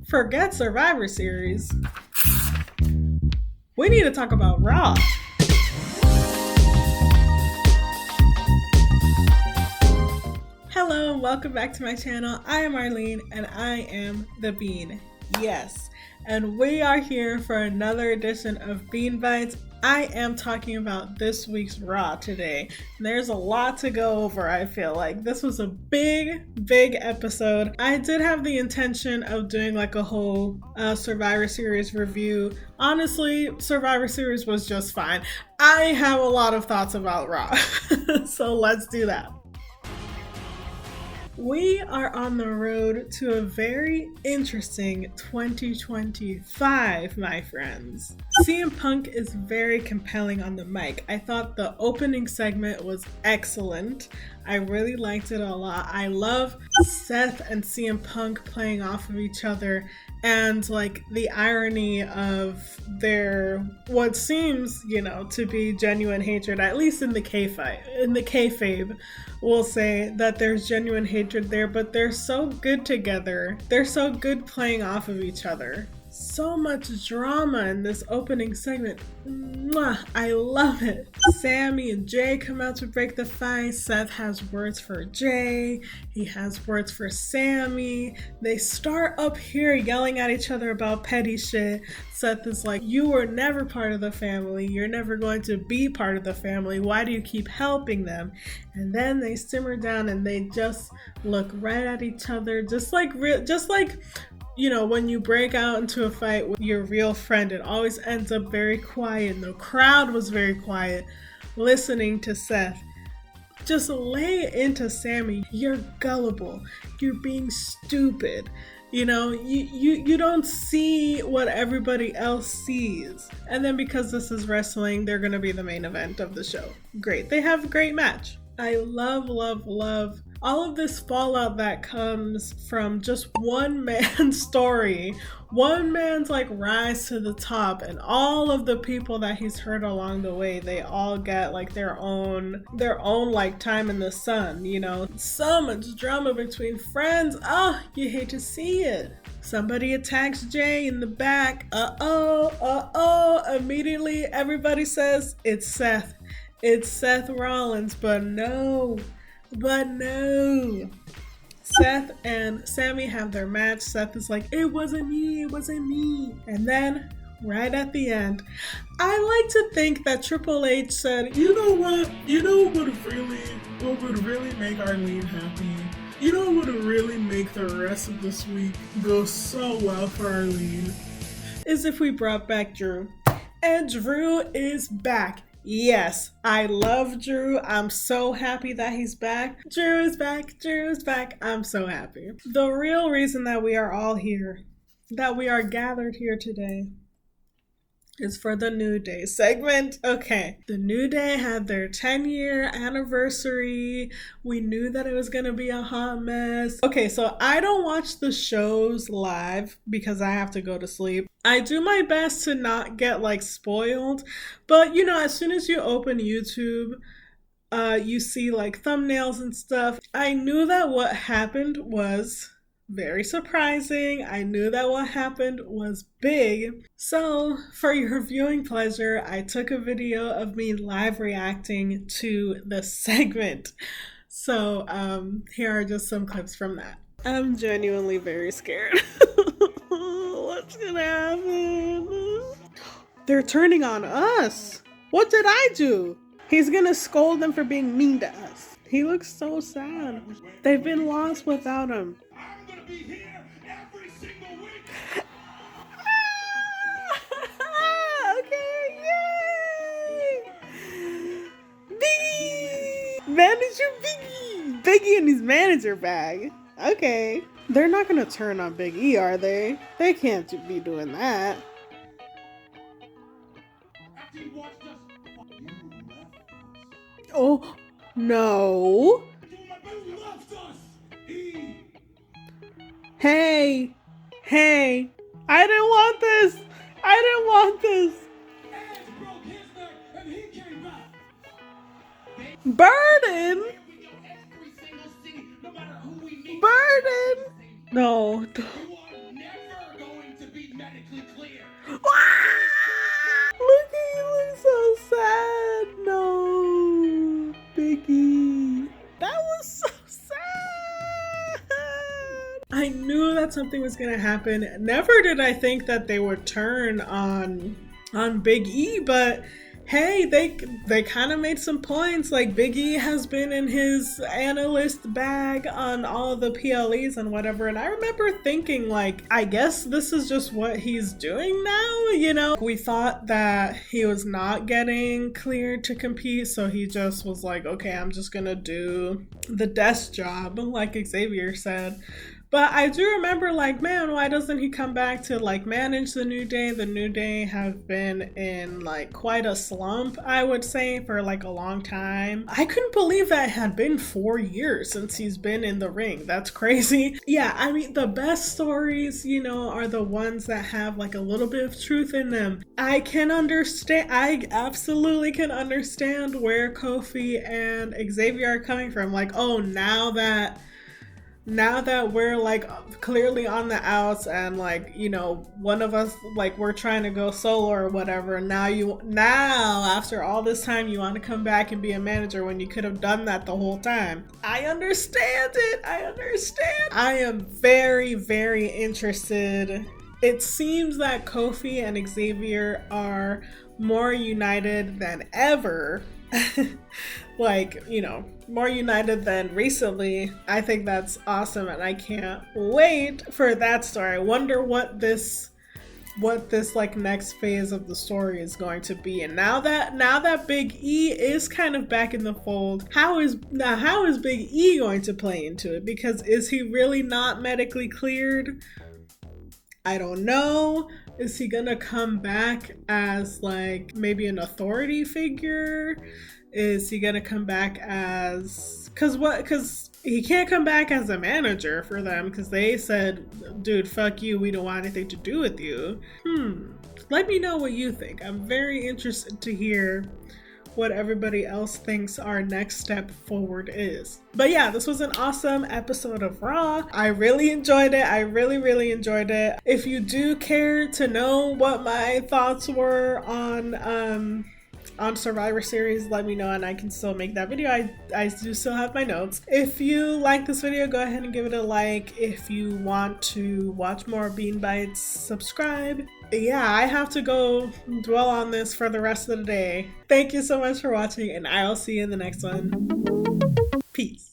Forget Survivor Series. We need to talk about Raw. Hello and welcome back to my channel. I am Arlene and I am the Bean. Yes, and we are here for another edition of Bean Bites. I am talking about this week's Raw today. There's a lot to go over, I feel like. This was a big episode. I did have the intention of doing like a whole Survivor Series review. Honestly, Survivor Series was just fine. I have a lot of thoughts about Raw, so let's do that. We are on the road to a very interesting 2025, my friends. CM Punk is very compelling on the mic. I thought the opening segment was excellent. I really liked it a lot. I love Seth and CM Punk playing off of each other and like the irony of their what seems, to be genuine hatred, at least in the kayfabe, we'll say that there's genuine hatred there, but they're so good together. They're so good playing off of each other. So much drama in this opening segment. Mwah, I love it. Sammy and Jay come out to break the fight. Seth has words for Jay. He has words for Sammy. They start up here yelling at each other about petty shit. Seth is like, you were never part of the family. You're never going to be part of the family. Why do you keep helping them? And then they simmer down and they just look right at each other. Just like when you break out into a fight with your real friend, it always ends up very quiet. And the crowd was very quiet listening to Seth just lay it into Sammy. You're gullible. You're being stupid. You don't see what everybody else sees. And then because this is wrestling, they're going to be the main event of the show. Great. They have a great match. I love all of this fallout that comes from just one man's story, one man's like rise to the top, and all of the people that he's hurt along the way, they all get like their own like time in the sun, So much drama between friends. Oh, you hate to see it. Somebody attacks Jay in the back. Immediately everybody says it's Seth. It's Seth Rollins, but no. Seth and Sammy have their match. Seth is like, it wasn't me. And then, right at the end, I like to think that Triple H said, you know what? What would really make Arlene happy? What would really make the rest of this week go so well for Arlene? Is if we brought back Drew. And Drew is back. Yes, I love Drew. I'm so happy that he's back. Drew is back. I'm so happy. The real reason that we are all here, that we are gathered here today, is for the New Day segment. Okay, the New Day had their 10-year anniversary. We knew that it was going to be a hot mess. Okay, so I don't watch the shows live because I have to go to sleep. I do my best to not get like spoiled, but as soon as you open YouTube, you see like thumbnails and stuff. I knew that what happened was very surprising. I knew that what happened was big. So for your viewing pleasure, I took a video of me live reacting to the segment. So here are just some clips from that. I'm genuinely very scared. What's gonna happen? They're turning on us. What did I do? He's gonna scold them for being mean to us. He looks so sad. They've been lost without him. I'm gonna be here every single week. Okay, yay! Biggie! Manager Biggie! Biggie and his manager bag. Okay. They're not gonna turn on Big E, are they? They can't be doing that. Oh, no. Hey, I didn't want this. Burden? No. something was gonna happen. Never did I think that they would turn on Big E, but hey, they kind of made some points. Like, Big E has been in his analyst bag on all of the PLEs and whatever, and I remember thinking, like, I guess this is just what he's doing now, you know? We thought that he was not getting cleared to compete, so he just was like, okay, I'm just gonna do the desk job, like Xavier said. But I do remember, like, man, why doesn't he come back to, like, manage the New Day? The New Day have been in, like, quite a slump, I would say, for, like, a long time. I couldn't believe that it had been 4 years since he's been in the ring. That's crazy. Yeah, I mean, the best stories, you know, are the ones that have, like, a little bit of truth in them. I absolutely can understand where Kofi and Xavier are coming from. Like, oh, now that we're, like, clearly on the outs and, like, you know, one of us, like, we're trying to go solo or whatever, now after all this time you want to come back and be a manager when you could have done that the whole time. I understand it. I am very, very interested. It seems that Kofi and Xavier are more united than ever. Like, you know, more united than recently. I think that's awesome, and I can't wait for that story. I wonder what this like next phase of the story is going to be. And now that Big E is kind of back in the fold, how is Big E going to play into it? Because is he really not medically cleared? I don't know. Is he gonna come back as, like, maybe an authority figure? Is he gonna come back as... Because he can't come back as a manager for them, because they said, dude, fuck you, we don't want anything to do with you. Let me know what you think. I'm very interested to hear what everybody else thinks our next step forward is. But yeah, this was an awesome episode of Raw. I really enjoyed it. I really, really enjoyed it. If you do care to know what my thoughts were on Survivor Series, let me know and I can still make that video. I do still have my notes. If you like this video, go ahead and give it a like. If you want to watch more Bean Bites, subscribe. Yeah, I have to go dwell on this for the rest of the day. Thank you so much for watching, and I'll see you in the next one. Peace.